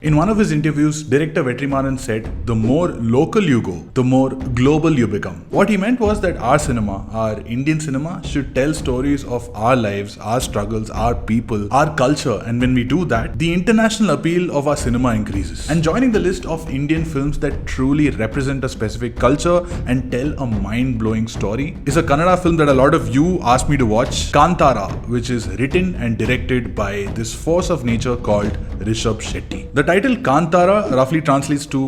In one of his interviews, director Vetrimaran said, "The more local you go, the more global you become." What he meant was that our cinema, our Indian cinema, should tell stories of our lives, our struggles, our people, our culture, and when we do that, the international appeal of our cinema increases. And joining the list of Indian films that truly represent a specific culture and tell a mind-blowing story is a Kannada film that a lot of you asked me to watch, Kantara, which is written and directed by this force of nature called Rishab Shetty. The title Kantara roughly translates to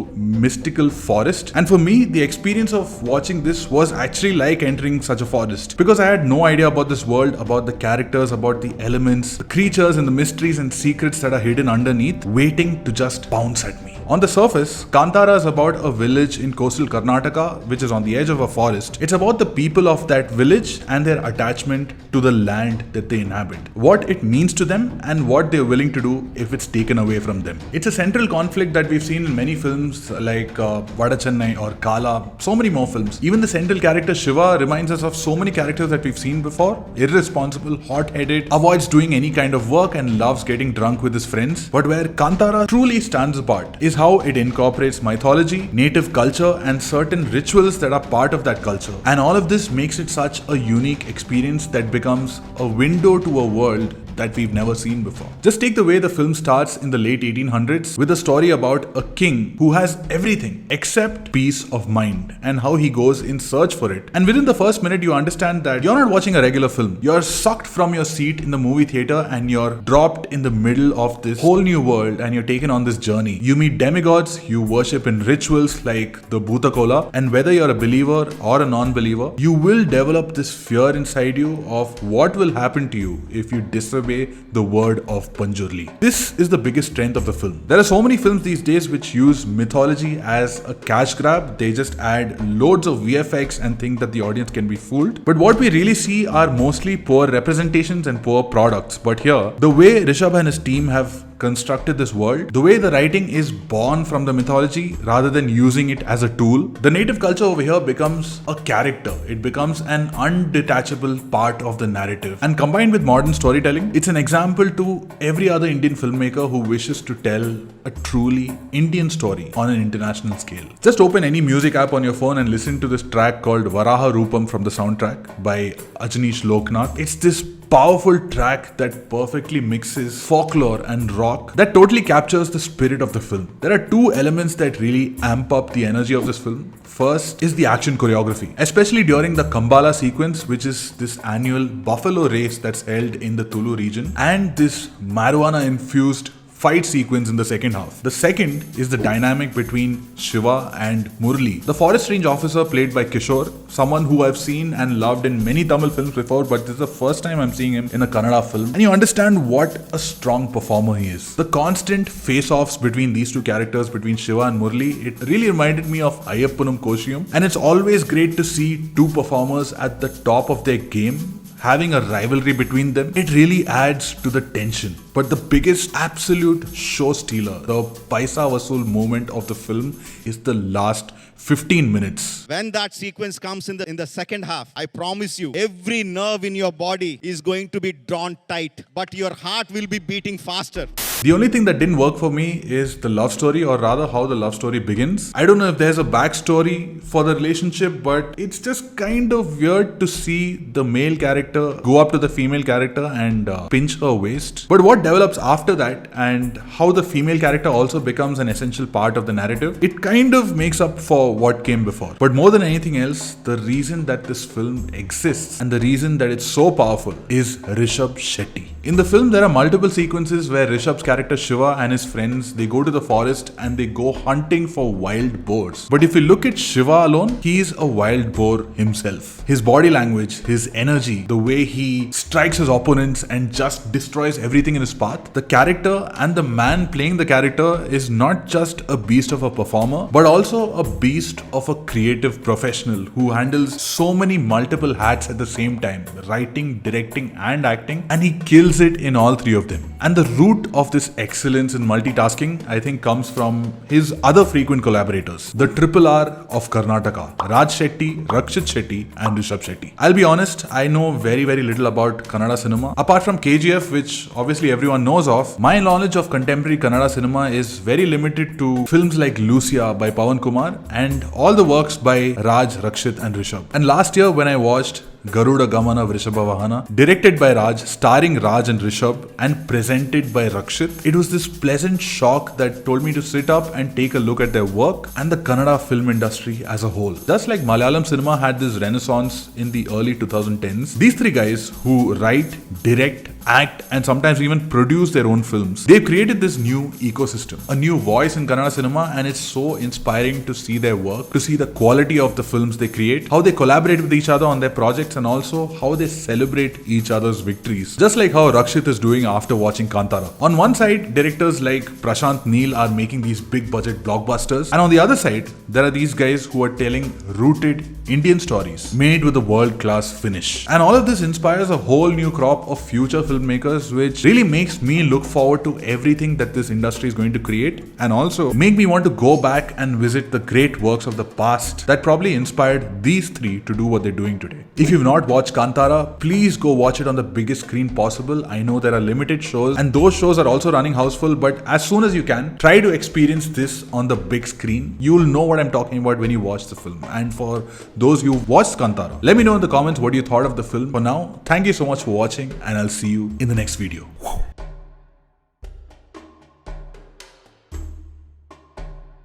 mystical forest, and for me, the experience of watching this was actually like entering such a forest, because I had no idea about this world, about the characters, about the elements, the creatures and the mysteries and secrets that are hidden underneath, waiting to just pounce at me. On the surface, Kantara is about a village in coastal Karnataka which is on the edge of a forest. It's about the people of that village and their attachment to the land that they inhabit, what it means to them and what they're willing to do if it's taken away from them. It's a central conflict that we've seen in many films like Vada Chennai or Kala, so many more films. Even the central character Shiva reminds us of so many characters that we've seen before. Irresponsible, hot-headed, avoids doing any kind of work and loves getting drunk with his friends. But where Kantara truly stands apart is how it incorporates mythology, native culture and certain rituals that are part of that culture. And all of this makes it such a unique experience that becomes a window to a world that we've never seen before. Just take the way the film starts in the late 1800s with a story about a king who has everything except peace of mind and how he goes in search for it. And within the first minute you understand that you're not watching a regular film. You're sucked from your seat in the movie theater and you're dropped in the middle of this whole new world and you're taken on this journey. You meet demigods, you worship in rituals like the Bhuta Kola, and whether you're a believer or a non-believer, you will develop this fear inside you of what will happen to you if you disobey the word of Panjurli. This is the biggest strength of the film. There are so many films these days which use mythology as a cash grab. They just add loads of VFX and think that the audience can be fooled. But what we really see are mostly poor representations and poor products. But here, the way Rishab and his team have constructed this world, the way the writing is born from the mythology rather than using it as a tool, the native culture over here becomes a character. It becomes an undetachable part of the narrative. And combined with modern storytelling, it's an example to every other Indian filmmaker who wishes to tell a truly Indian story on an international scale. Just open any music app on your phone and listen to this track called Varaha Rupam from the soundtrack by Ajanish Loknath. It's this powerful track that perfectly mixes folklore and rock that totally captures the spirit of the film. There are two elements that really amp up the energy of this film. First is the action choreography, especially during the Kambala sequence, which is this annual buffalo race that's held in the Tulu region, and this marijuana infused fight sequence in the second half. The second is the dynamic between Shiva and Murli, the forest range officer played by Kishore, someone who I've seen and loved in many Tamil films before, but this is the first time I'm seeing him in a Kannada film. And you understand what a strong performer he is. The constant face-offs between these two characters, between Shiva and Murli, it really reminded me of Ayyappanum Koshiyum. And it's always great to see two performers at the top of their game having a rivalry between them. It really adds to the tension. But the biggest absolute show stealer, the Paisa Vasool moment of the film, is the last 15 minutes. When that sequence comes in the second half, I promise you, every nerve in your body is going to be drawn tight, but your heart will be beating faster. The only thing that didn't work for me is the love story, or rather how the love story begins. I don't know if there's a backstory for the relationship, but it's just kind of weird to see the male character go up to the female character and pinch her waist. But what develops after that and how the female character also becomes an essential part of the narrative, it kind of makes up for what came before. But more than anything else, the reason that this film exists and the reason that it's so powerful is Rishab Shetty. In the film, there are multiple sequences where Rishab's character Shiva and his friends, they go to the forest and they go hunting for wild boars. But if you look at Shiva alone, he's a wild boar himself. His body language, his energy, the way he strikes his opponents and just destroys everything in his path. The character and the man playing the character is not just a beast of a performer, but also a beast of a creative professional who handles so many multiple hats at the same time, writing, directing and acting, and he kills it in all three of them. And the root of this this excellence in multitasking, I think, comes from his other frequent collaborators, the triple R of Karnataka, Raj Shetty, Rakshit Shetty, and Rishab Shetty. I'll be honest, I know very little about Kannada cinema. Apart from KGF, which obviously everyone knows of, my knowledge of contemporary Kannada cinema is very limited to films like Lucia by Pawan Kumar and all the works by Raj, Rakshit, and Rishab. And last year when I watched Garuda Gamana Vrishabhavahana, directed by Raj, starring Raj and Rishab, and presented by Rakshit, it was this pleasant shock that told me to sit up and take a look at their work and the Kannada film industry as a whole. Just like Malayalam cinema had this renaissance in the early 2010s, these three guys who write, direct, act, and sometimes even produce their own films, they've created this new ecosystem, a new voice in Kannada cinema, and it's so inspiring to see their work, to see the quality of the films they create, how they collaborate with each other on their projects, and also how they celebrate each other's victories. Just like how Rakshit is doing after watching Kantara. On one side, directors like Prashant Neel are making these big budget blockbusters, and on the other side, there are these guys who are telling rooted Indian stories made with a world-class finish. And all of this inspires a whole new crop of future filmmakers, which really makes me look forward to everything that this industry is going to create, and also make me want to go back and visit the great works of the past that probably inspired these three to do what they're doing today. If you've not watched Kantara, please go watch it on the biggest screen possible. I know there are limited shows and those shows are also running houseful, but as soon as you can, try to experience this on the big screen. You'll know what I'm talking about when you watch the film. And for those who watched Kantara, let me know in the comments what you thought of the film. For now, thank you so much for watching and I'll see you in the next video.